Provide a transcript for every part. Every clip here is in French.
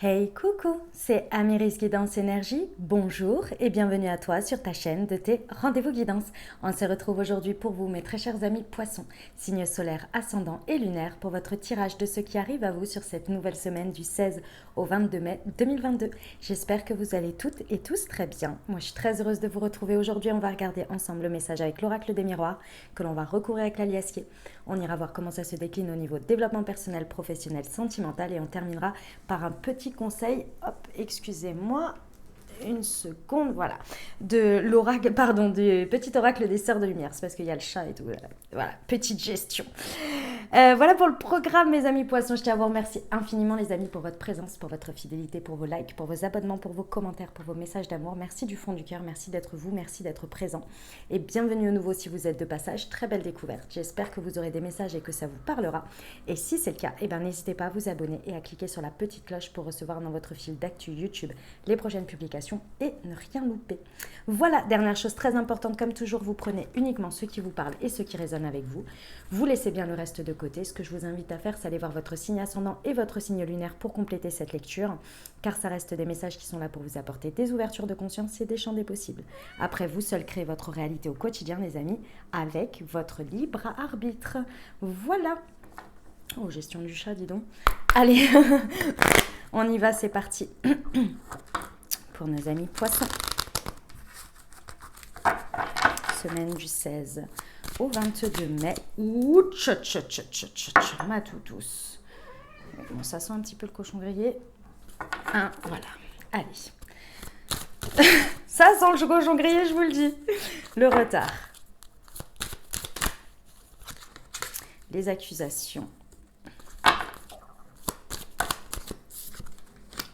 Hey coucou, c'est Amiris Guidance Énergie, bonjour et bienvenue à toi sur ta chaîne de tes rendez-vous guidance. On se retrouve aujourd'hui pour vous mes très chers amis poissons, signes solaires, ascendants et lunaires pour votre tirage de ce qui arrive à vous sur cette nouvelle semaine du 16 au 22 mai 2022. J'espère que vous allez toutes et tous très bien. Moi je suis très heureuse de vous retrouver aujourd'hui, on va regarder ensemble le message avec l'oracle des miroirs que l'on va recouvrir avec l'aliassier. On ira voir comment ça se décline au niveau développement personnel, professionnel, sentimental et on terminera par un petit conseil, hop, excusez-moi, une seconde, voilà, de l'oracle, pardon, du petit oracle des sœurs de lumière, c'est parce qu'il y a le chat et tout, voilà, petite gestion. Voilà pour le programme, mes amis poissons. Je tiens à vous remercier infiniment, les amis, pour votre présence, pour votre fidélité, pour vos likes, pour vos abonnements, pour vos commentaires, pour vos messages d'amour. Merci du fond du cœur, merci d'être vous, merci d'être présent. Et bienvenue au nouveau si vous êtes de passage. Très belle découverte. J'espère que vous aurez des messages et que ça vous parlera. Et si c'est le cas, eh ben, n'hésitez pas à vous abonner et à cliquer sur la petite cloche pour recevoir dans votre fil d'actu YouTube les prochaines publications et ne rien louper. Voilà, dernière chose très importante, comme toujours, vous prenez uniquement ceux qui vous parlent et ceux qui résonnent avec vous. Vous laissez bien le reste de côté. Ce que je vous invite à faire, c'est aller voir votre signe ascendant et votre signe lunaire pour compléter cette lecture, car ça reste des messages qui sont là pour vous apporter des ouvertures de conscience et des champs des possibles. Après, vous seul créez votre réalité au quotidien, les amis, avec votre libre arbitre. Voilà. Oh, gestion du chat, dis donc. Allez, on y va, c'est parti. Pour nos amis poissons. Semaine du 16 au 22 mai. Ouh, ma toutous. Bon, ça sent un petit peu le cochon grillé. Voilà. Allez. Ça sent le cochon grillé, je vous le dis. Le retard. Les accusations.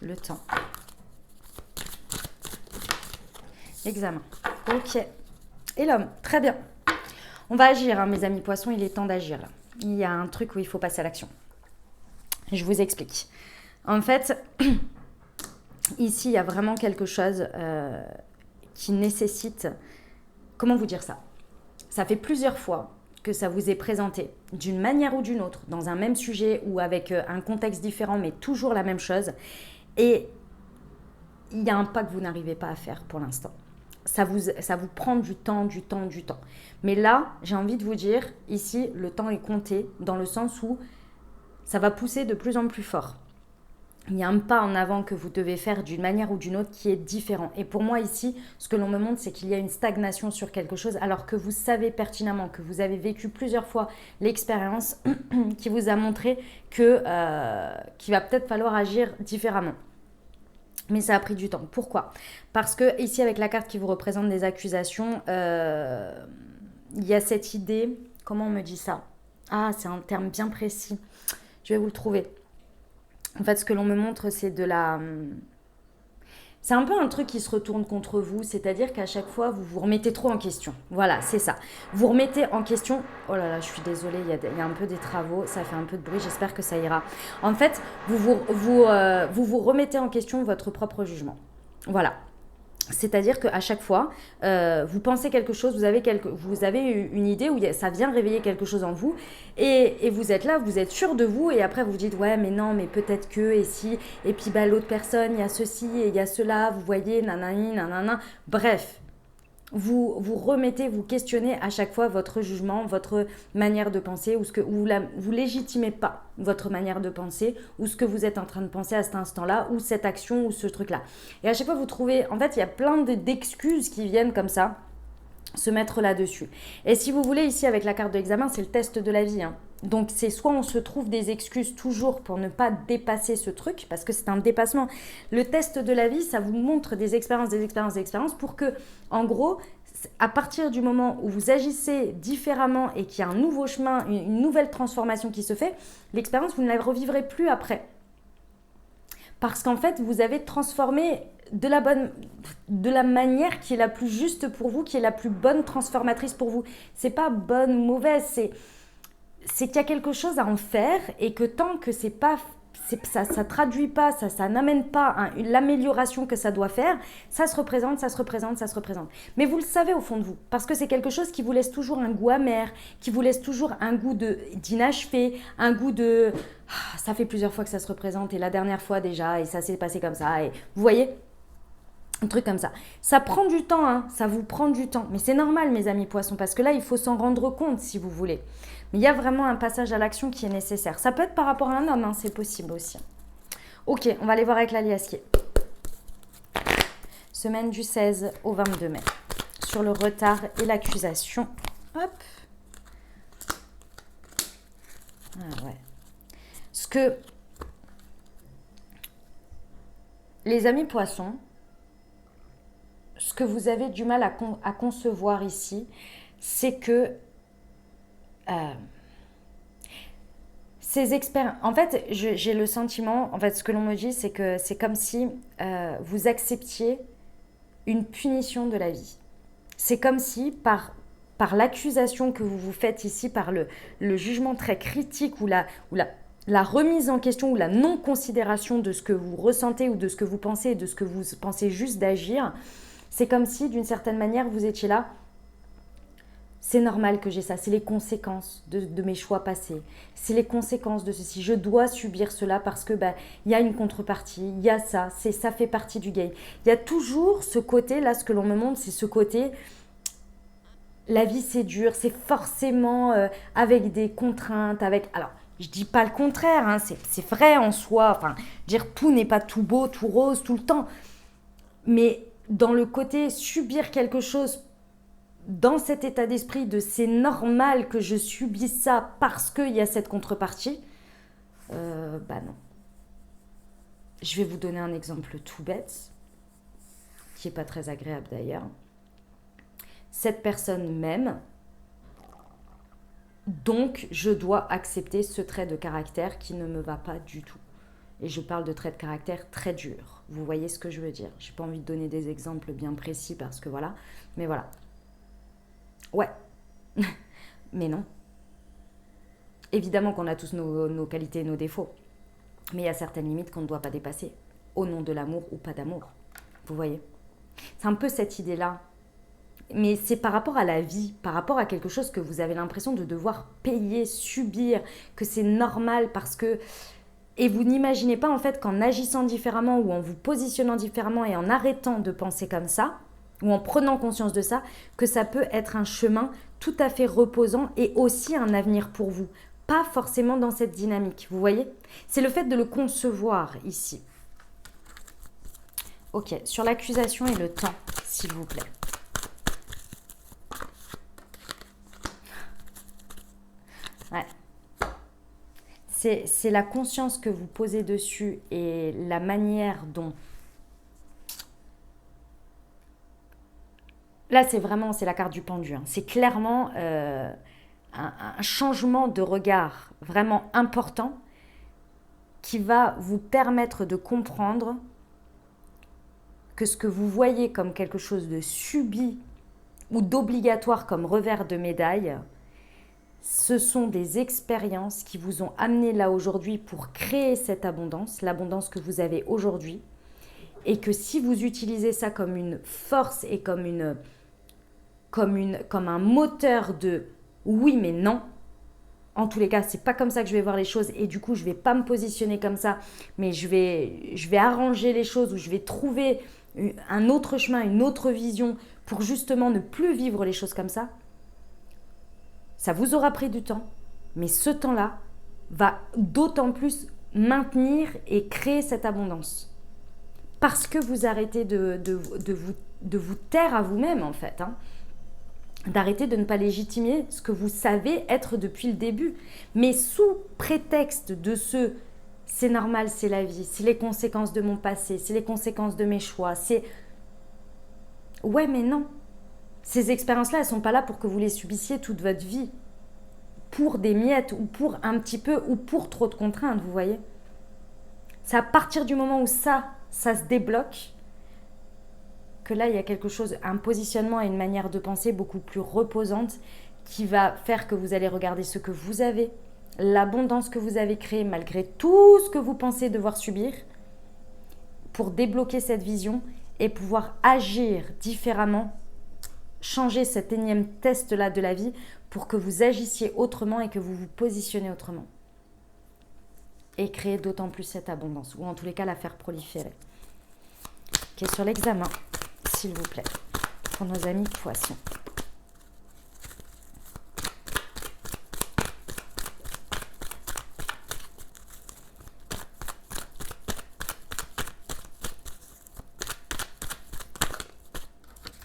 Le temps. L'examen. Ok. Et l'homme. Très bien. On va agir, hein, mes amis poissons, il est temps d'agir là. Il y a un truc où il faut passer à l'action. Je vous explique. En fait, ici, il y a vraiment quelque chose qui nécessite... Comment vous dire ça ? Ça fait plusieurs fois que ça vous est présenté d'une manière ou d'une autre, dans un même sujet ou avec un contexte différent, mais toujours la même chose. Et il y a un pas que vous n'arrivez pas à faire pour l'instant. Ça vous prend du temps. Mais là, j'ai envie de vous dire, ici, le temps est compté dans le sens où ça va pousser de plus en plus fort. Il y a un pas en avant que vous devez faire d'une manière ou d'une autre qui est différent. Et pour moi, ici, ce que l'on me montre, c'est qu'il y a une stagnation sur quelque chose, alors que vous savez pertinemment, que vous avez vécu plusieurs fois l'expérience qui vous a montré qu'il va peut-être falloir agir différemment. Mais ça a pris du temps. Pourquoi ? Parce que ici, avec la carte qui vous représente des accusations, il y a cette idée... Comment on me dit ça ? Ah, c'est un terme bien précis. Je vais vous le trouver. En fait, ce que l'on me montre, c'est de la... C'est un peu un truc qui se retourne contre vous, c'est-à-dire qu'à chaque fois, vous vous remettez trop en question. Voilà, c'est ça. Vous remettez en question... Oh là là, je suis désolée, il y a un peu des travaux, ça fait un peu de bruit, j'espère que ça ira. En fait, vous remettez en question votre propre jugement. Voilà. C'est-à-dire qu'à chaque fois, vous pensez quelque chose, vous avez une idée où ça vient réveiller quelque chose en vous et vous êtes là, vous êtes sûr de vous et après vous dites « ouais mais non, mais peut-être que, et si, et puis bah, l'autre personne, il y a ceci et il y a cela, vous voyez, nanani, nanana ». Bref, vous remettez, vous questionnez à chaque fois votre jugement, votre manière de penser ou vous légitimez pas votre manière de penser ou ce que vous êtes en train de penser à cet instant-là ou cette action ou ce truc-là. Et à chaque fois, vous trouvez... En fait, il y a plein d'excuses qui viennent comme ça se mettre là-dessus. Et si vous voulez, ici, avec la carte de l'examen, c'est le test de la vie, hein. Donc, c'est soit on se trouve des excuses toujours pour ne pas dépasser ce truc, parce que c'est un dépassement. Le test de la vie, ça vous montre des expériences pour que, en gros, à partir du moment où vous agissez différemment et qu'il y a un nouveau chemin, une nouvelle transformation qui se fait, l'expérience, vous ne la revivrez plus après. Parce qu'en fait, vous avez transformé de la manière qui est la plus juste pour vous, qui est la plus bonne transformatrice pour vous. C'est pas bonne ou mauvaise, c'est qu'il y a quelque chose à en faire et que tant que c'est pas ça ne traduit pas, ça n'amène pas l'amélioration que ça doit faire, ça se représente, ça se représente, ça se représente. Mais vous le savez au fond de vous, parce que c'est quelque chose qui vous laisse toujours un goût amer, qui vous laisse toujours un goût d'inachevé, un goût de ça fait plusieurs fois que ça se représente et la dernière fois déjà et ça s'est passé comme ça. Et vous voyez, un truc comme ça. Ça prend du temps, hein, ça vous prend du temps. Mais c'est normal, mes amis poissons, parce que là, il faut s'en rendre compte si vous voulez. Mais il y a vraiment un passage à l'action qui est nécessaire. Ça peut être par rapport à un homme, hein, c'est possible aussi. Ok, on va aller voir avec la liasquier. Semaine du 16 au 22 mai. Sur le retard et l'accusation. Hop. Ah ouais. Ce que les amis poissons, ce que vous avez du mal à concevoir ici, c'est que ces expériences... En fait, j'ai le sentiment, en fait, ce que l'on me dit, c'est que c'est comme si vous acceptiez une punition de la vie. C'est comme si, par l'accusation que vous vous faites ici, par le jugement très critique ou la remise en question ou la non-considération de ce que vous ressentez ou de ce que vous pensez et de ce que vous pensez juste d'agir, c'est comme si, d'une certaine manière, vous étiez là. C'est normal que j'ai ça, c'est les conséquences de mes choix passés. C'est les conséquences de ceci. Je dois subir cela parce que y a une contrepartie, il y a ça, ça fait partie du game. Il y a toujours ce côté, là, ce que l'on me montre, c'est ce côté, la vie c'est dur, c'est forcément avec des contraintes, avec... Alors, je dis pas le contraire, hein, c'est vrai en soi, enfin, dire tout n'est pas tout beau, tout rose, tout le temps. Mais dans le côté subir quelque chose, dans cet état d'esprit de c'est normal que je subisse ça parce qu'il y a cette contrepartie, non. Je vais vous donner un exemple tout bête, qui n'est pas très agréable d'ailleurs. Cette personne m'aime, donc je dois accepter ce trait de caractère qui ne me va pas du tout. Et je parle de traits de caractère très durs. Vous voyez ce que je veux dire. Je n'ai pas envie de donner des exemples bien précis parce que voilà. Mais voilà. Ouais. Mais non. Évidemment qu'on a tous nos qualités et nos défauts. Mais il y a certaines limites qu'on ne doit pas dépasser. Au nom de l'amour ou pas d'amour. Vous voyez. C'est un peu cette idée-là. Mais c'est par rapport à la vie, par rapport à quelque chose que vous avez l'impression de devoir payer, subir, que c'est normal parce que... Et vous n'imaginez pas en fait qu'en agissant différemment ou en vous positionnant différemment et en arrêtant de penser comme ça, ou en prenant conscience de ça, que ça peut être un chemin tout à fait reposant et aussi un avenir pour vous. Pas forcément dans cette dynamique, vous voyez? C'est le fait de le concevoir ici. Ok, sur l'accusation et le temps, s'il vous plaît. Ouais. C'est la conscience que vous posez dessus et la manière dont... Là, c'est la carte du pendu. Hein. C'est clairement un changement de regard vraiment important qui va vous permettre de comprendre que ce que vous voyez comme quelque chose de subi ou d'obligatoire comme revers de médaille, ce sont des expériences qui vous ont amené là aujourd'hui pour créer cette abondance, l'abondance que vous avez aujourd'hui, et que si vous utilisez ça comme une force et comme un moteur de oui mais non, en tous les cas c'est pas comme ça que je vais voir les choses et du coup je vais pas me positionner comme ça, mais je vais arranger les choses ou je vais trouver un autre chemin, une autre vision pour justement ne plus vivre les choses comme ça. Ça vous aura pris du temps, mais ce temps-là va d'autant plus maintenir et créer cette abondance. Parce que vous arrêtez de vous taire à vous-même, en fait. Hein. D'arrêter de ne pas légitimer ce que vous savez être depuis le début. Mais sous prétexte de c'est normal, c'est la vie, c'est les conséquences de mon passé, c'est les conséquences de mes choix, c'est... Ouais, mais non. Ces expériences-là, elles ne sont pas là pour que vous les subissiez toute votre vie. Pour des miettes ou pour un petit peu ou pour trop de contraintes, vous voyez. C'est à partir du moment où ça se débloque que là, il y a quelque chose, un positionnement et une manière de penser beaucoup plus reposante qui va faire que vous allez regarder ce que vous avez, l'abondance que vous avez créée malgré tout ce que vous pensez devoir subir pour débloquer cette vision et pouvoir agir différemment, changer cet énième test-là de la vie pour que vous agissiez autrement et que vous vous positionnez autrement. Et créer d'autant plus cette abondance, ou en tous les cas la faire proliférer. Ok, sur l'examen, s'il vous plaît, pour nos amis poissons.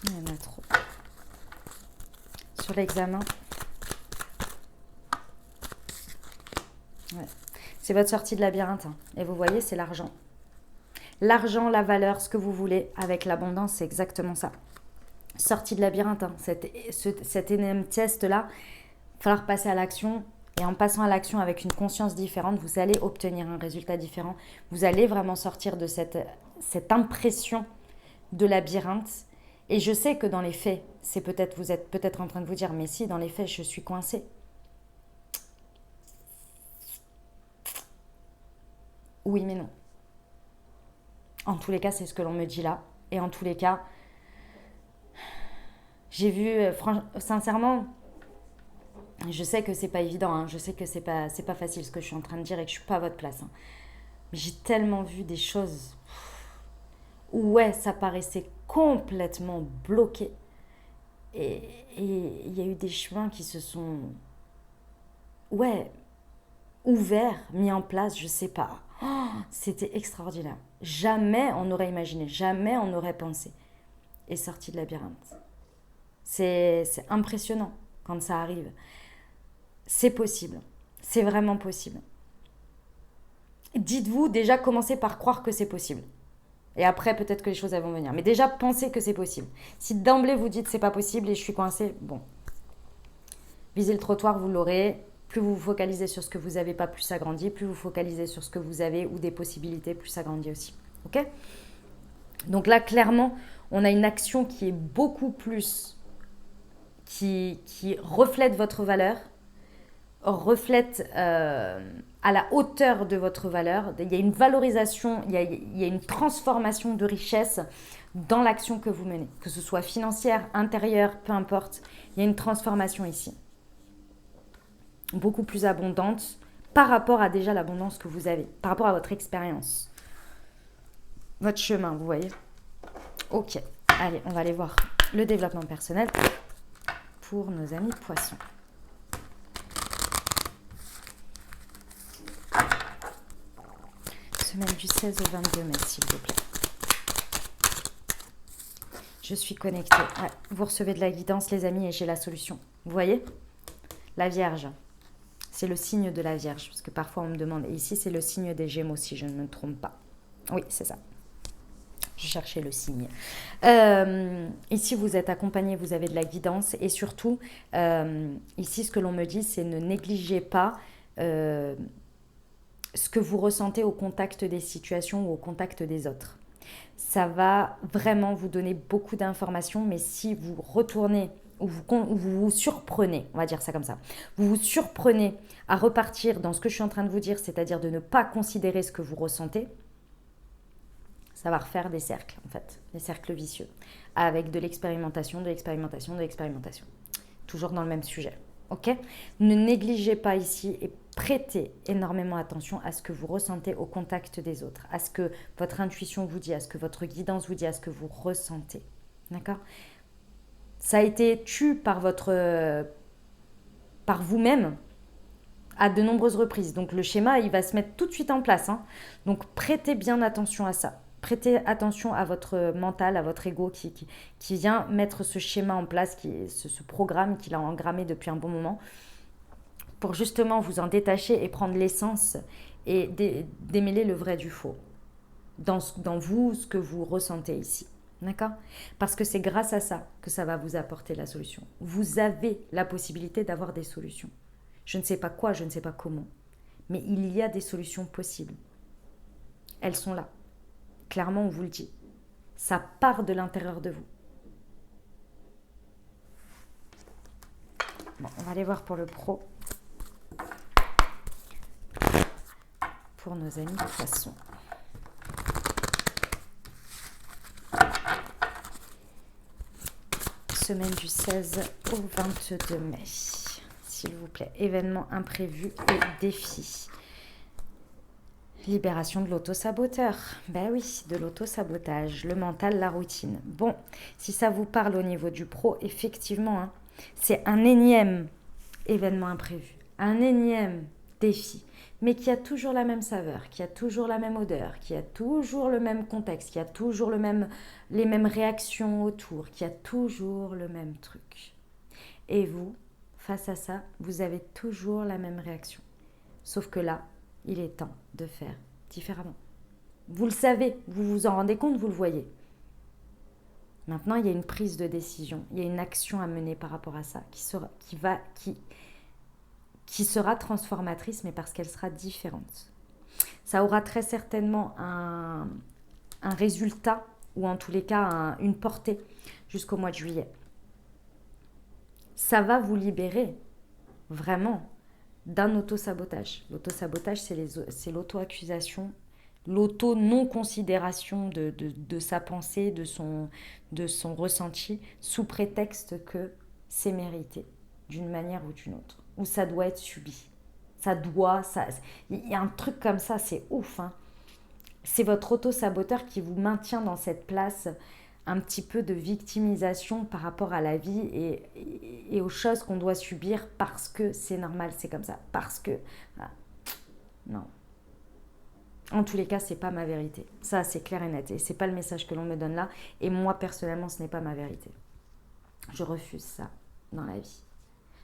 Il y en a trop. Sur l'examen, ouais. C'est votre sortie de labyrinthe. Hein. Et vous voyez, c'est l'argent. L'argent, la valeur, ce que vous voulez, avec l'abondance, c'est exactement ça. Sortie de labyrinthe, hein. Cet énième test-là, il va falloir passer à l'action. Et en passant à l'action avec une conscience différente, vous allez obtenir un résultat différent. Vous allez vraiment sortir de cette impression de labyrinthe. Et je sais que dans les faits, vous êtes peut-être en train de vous dire, mais si, dans les faits, je suis coincée. Oui, mais non. En tous les cas, c'est ce que l'on me dit là. Et en tous les cas, j'ai vu, sincèrement, je sais que c'est pas évident, hein, je sais que c'est pas facile ce que je suis en train de dire et que je suis pas à votre place. Hein. Mais j'ai tellement vu des choses où, ouais, ça paraissait complètement bloqué. Et il y a eu des chemins qui se sont, ouais, ouverts, mis en place, je sais pas. Oh, c'était extraordinaire. Jamais on n'aurait imaginé, jamais on n'aurait pensé. Et sorti de labyrinthe. C'est impressionnant quand ça arrive. C'est possible. C'est vraiment possible. Dites-vous déjà, commencez par croire que c'est possible. Et après, peut-être que les choses vont venir. Mais déjà, pensez que c'est possible. Si d'emblée vous dites c'est pas possible et je suis coincée, bon. Visez le trottoir, vous l'aurez. Plus vous vous focalisez sur ce que vous n'avez pas, plus ça grandit. Plus vous focalisez sur ce que vous avez ou des possibilités, plus ça grandit aussi. Ok ? Donc là, clairement, on a une action qui est beaucoup plus, qui reflète votre valeur, reflète à la hauteur de votre valeur. Il y a une valorisation, il y a une transformation de richesse dans l'action que vous menez. Que ce soit financière, intérieure, peu importe. Il y a une transformation ici. Beaucoup plus abondante par rapport à déjà l'abondance que vous avez, par rapport à votre expérience. Votre chemin, vous voyez. Ok, allez, on va aller voir le développement personnel pour nos amis poissons. Semaine du 16 au 22 mai, s'il vous plaît. Je suis connectée. Ouais, vous recevez de la guidance, les amis, et j'ai la solution. Vous voyez ? La Vierge. C'est le signe de la Vierge, parce que parfois on me demande. Et ici, c'est le signe des Gémeaux, si je ne me trompe pas. Oui, c'est ça. Je cherchais le signe. Ici, vous êtes accompagné, vous avez de la guidance. Et surtout, ici, ce que l'on me dit, c'est ne négligez pas ce que vous ressentez au contact des situations ou au contact des autres. Ça va vraiment vous donner beaucoup d'informations, mais si vous retournez ou vous vous surprenez, on va dire ça comme ça, vous vous surprenez à repartir dans ce que je suis en train de vous dire, c'est-à-dire de ne pas considérer ce que vous ressentez, ça va refaire des cercles, en fait, des cercles vicieux, avec de l'expérimentation, de l'expérimentation, de l'expérimentation. Toujours dans le même sujet, ok ? Ne négligez pas ici et prêtez énormément attention à ce que vous ressentez au contact des autres, à ce que votre intuition vous dit, à ce que votre guidance vous dit, à ce que vous ressentez, d'accord ? Ça a été tu par vous-même à de nombreuses reprises. Donc le schéma, il va se mettre tout de suite en place. Hein. Donc prêtez bien attention à ça. Prêtez attention à votre mental, à votre ego qui vient mettre ce schéma en place, ce programme qu'il a engrammé depuis un bon moment, pour justement vous en détacher et prendre l'essence et démêler le vrai du faux dans vous, ce que vous ressentez ici. D'accord ? Parce que c'est grâce à ça que ça va vous apporter la solution. Vous avez la possibilité d'avoir des solutions. Je ne sais pas quoi, je ne sais pas comment. Mais il y a des solutions possibles. Elles sont là. Clairement, on vous le dit. Ça part de l'intérieur de vous. Bon, on va aller voir pour le pro. pour nos amis poissons. Semaine du 16 au 22 mai. S'il vous plaît. Événements imprévus et défis. Libération de l'auto-saboteur. Ben oui, de l'auto-sabotage. Le mental, la routine. Bon, si ça vous parle au niveau du pro, effectivement, hein, c'est un énième événement imprévu. Un énième défi. Mais qui a toujours la même saveur, qui a toujours la même odeur, qui a toujours le même contexte, qui a toujours les mêmes réactions autour, qui a toujours le même truc. Et vous, face à ça, vous avez toujours la même réaction. Sauf que là, il est temps de faire différemment. Vous le savez, vous vous en rendez compte, vous le voyez. Maintenant, il y a une prise de décision, il y a une action à mener par rapport à ça qui sera transformatrice, mais parce qu'elle sera différente. Ça aura très certainement un résultat, ou en tous les cas une portée, jusqu'au mois de juillet. Ça va vous libérer, vraiment, d'un auto-sabotage. L'auto-sabotage, c'est l'auto-accusation, l'auto-non-considération de sa pensée, de son ressenti, sous prétexte que c'est mérité, d'une manière ou d'une autre. Ou ça doit être subi. Il y a un truc comme ça, c'est ouf. Hein. C'est votre auto-saboteur qui vous maintient dans cette place un petit peu de victimisation par rapport à la vie et aux choses qu'on doit subir parce que c'est normal, c'est comme ça. Parce que... Ah, non. En tous les cas, c'est pas ma vérité. Ça, c'est clair et net. Et c'est pas le message que l'on me donne là. Et moi, personnellement, ce n'est pas ma vérité. Je refuse ça dans la vie.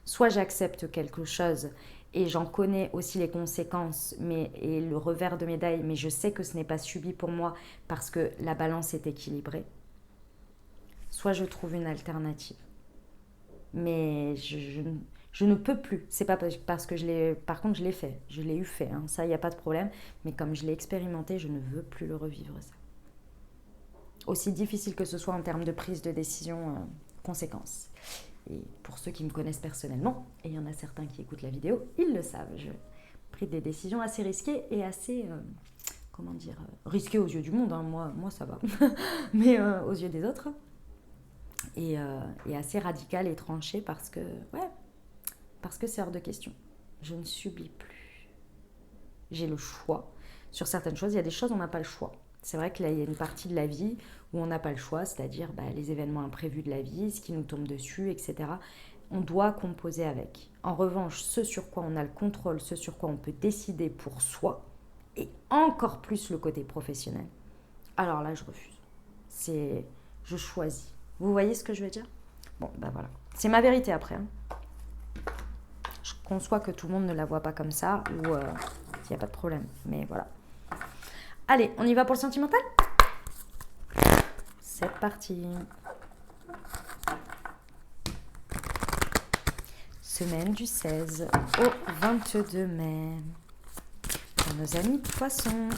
Soit j'accepte quelque chose et j'en connais aussi les conséquences et le revers de médaille, mais je sais que ce n'est pas subi pour moi parce que la balance est équilibrée. Soit je trouve une alternative. Mais je ne peux plus. C'est pas parce que par contre, je l'ai fait. Je l'ai fait. Hein. Ça, il n'y a pas de problème. Mais comme je l'ai expérimenté, je ne veux plus le revivre, ça. Aussi difficile que ce soit en termes de prise de décision, conséquences. Et pour ceux qui me connaissent personnellement, et il y en a certains qui écoutent la vidéo, ils le savent. J'ai pris des décisions assez risquées et assez, risquées aux yeux du monde. Hein. Moi, ça va. Mais aux yeux des autres. Et assez radicales et tranchées parce que c'est hors de question. Je ne subis plus. J'ai le choix. Sur certaines choses, il y a des choses, on n'a pas le choix. C'est vrai qu'il y a une partie de la vie où on n'a pas le choix, c'est-à-dire les événements imprévus de la vie, ce qui nous tombe dessus, etc. On doit composer avec. En revanche, ce sur quoi on a le contrôle, ce sur quoi on peut décider pour soi, et encore plus le côté professionnel, alors là, je refuse. Je choisis. Vous voyez ce que je veux dire? Bon, voilà. C'est ma vérité après. Hein. Je conçois que tout le monde ne la voit pas comme ça, ou il n'y a pas de problème. Mais voilà. Allez, on y va pour le sentimental? C'est parti. Semaine du 16 au 22 mai. Pour nos amis poissons.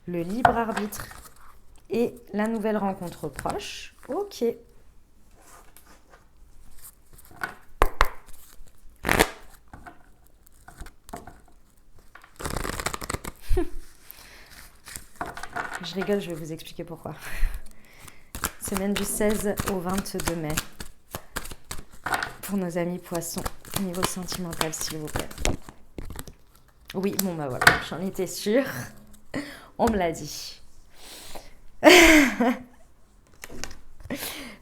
Le libre arbitre et la nouvelle rencontre proche. Ok. Je rigole, je vais vous expliquer pourquoi. Semaine du 16 au 22 mai. Pour nos amis poissons, niveau sentimental, s'il vous plaît. Oui, bon bah voilà, j'en étais sûre. On me l'a dit.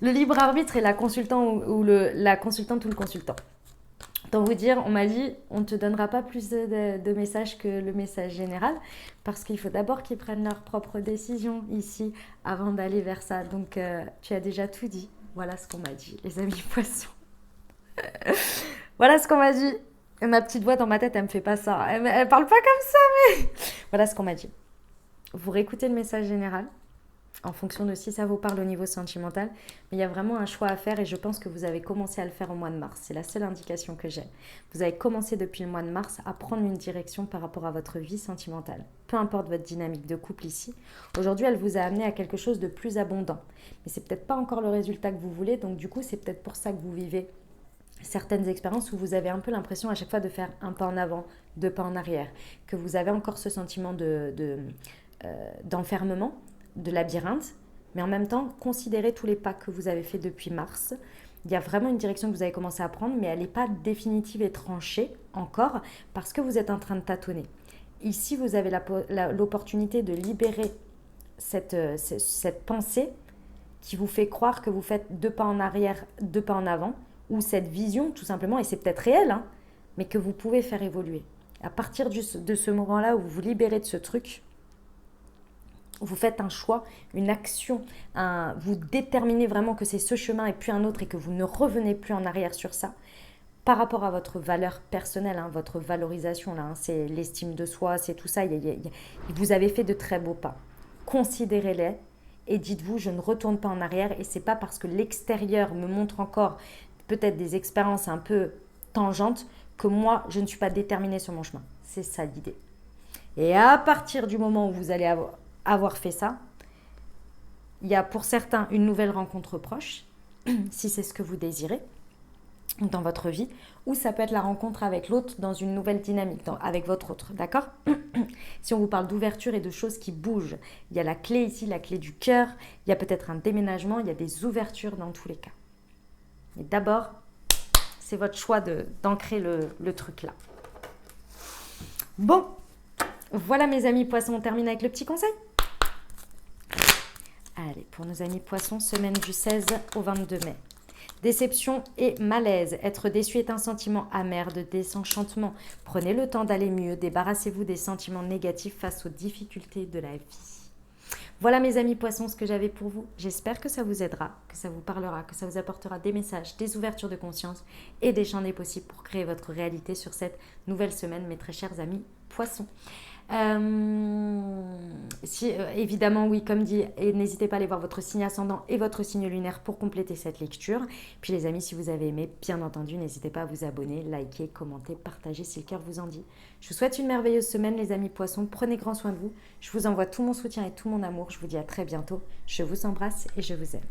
Le libre arbitre et la consultante ou la consultante ou le consultant. Tant vous dire, on m'a dit, on ne te donnera pas plus de messages que le message général, parce qu'il faut d'abord qu'ils prennent leurs propres décisions ici, avant d'aller vers ça. Donc, tu as déjà tout dit. Voilà ce qu'on m'a dit, les amis poissons. Voilà ce qu'on m'a dit. Et ma petite voix dans ma tête, elle me fait pas ça. Elle parle pas comme ça, mais... Voilà ce qu'on m'a dit. Vous réécoutez le message général, en fonction de si ça vous parle au niveau sentimental. Mais il y a vraiment un choix à faire et je pense que vous avez commencé à le faire au mois de mars. C'est la seule indication que j'ai. Vous avez commencé depuis le mois de mars à prendre une direction par rapport à votre vie sentimentale. Peu importe votre dynamique de couple ici. Aujourd'hui, elle vous a amené à quelque chose de plus abondant. Mais c'est peut-être pas encore le résultat que vous voulez. Donc du coup, c'est peut-être pour ça que vous vivez certaines expériences où vous avez un peu l'impression à chaque fois de faire un pas en avant, deux pas en arrière, que vous avez encore ce sentiment d'enfermement, de labyrinthe, mais en même temps, considérez tous les pas que vous avez fait depuis mars. Il y a vraiment une direction que vous avez commencé à prendre, mais elle n'est pas définitive et tranchée encore, parce que vous êtes en train de tâtonner. Ici, vous avez l'opportunité de libérer cette pensée qui vous fait croire que vous faites deux pas en arrière, deux pas en avant, ou cette vision tout simplement, et c'est peut-être réel, hein, mais que vous pouvez faire évoluer. À partir de ce moment-là où vous vous libérez de ce truc, vous faites un choix, une action, vous déterminez vraiment que c'est ce chemin et puis un autre et que vous ne revenez plus en arrière sur ça, par rapport à votre valeur personnelle, hein, votre valorisation, là, hein, c'est l'estime de soi, c'est tout ça, vous avez fait de très beaux pas. Considérez-les et dites-vous, je ne retourne pas en arrière et c'est pas parce que l'extérieur me montre encore peut-être des expériences un peu tangentes que moi, je ne suis pas déterminée sur mon chemin. C'est ça l'idée. Et à partir du moment où vous allez avoir fait ça, il y a pour certains une nouvelle rencontre proche, si c'est ce que vous désirez dans votre vie, ou ça peut être la rencontre avec l'autre dans une nouvelle dynamique, avec votre autre, d'accord? Si on vous parle d'ouverture et de choses qui bougent, il y a la clé ici, la clé du cœur, il y a peut-être un déménagement, il y a des ouvertures dans tous les cas. Mais d'abord, c'est votre choix d'ancrer le truc là. Bon, voilà mes amis poissons, on termine avec le petit conseil. Allez, pour nos amis poissons, semaine du 16 au 22 mai. Déception et malaise. Être déçu est un sentiment amer de désenchantement. Prenez le temps d'aller mieux. Débarrassez-vous des sentiments négatifs face aux difficultés de la vie. Voilà mes amis poissons ce que j'avais pour vous. J'espère que ça vous aidera, que ça vous parlera, que ça vous apportera des messages, des ouvertures de conscience et des champs des possibles pour créer votre réalité sur cette nouvelle semaine, mes très chers amis poissons. Évidemment, oui, comme dit, et n'hésitez pas à aller voir votre signe ascendant et votre signe lunaire pour compléter cette lecture. Puis les amis, si vous avez aimé, bien entendu, n'hésitez pas à vous abonner, liker, commenter, partager si le cœur vous en dit. Je vous souhaite une merveilleuse semaine, les amis poissons. Prenez grand soin de vous. Je vous envoie tout mon soutien et tout mon amour. Je vous dis à très bientôt. Je vous embrasse et je vous aime.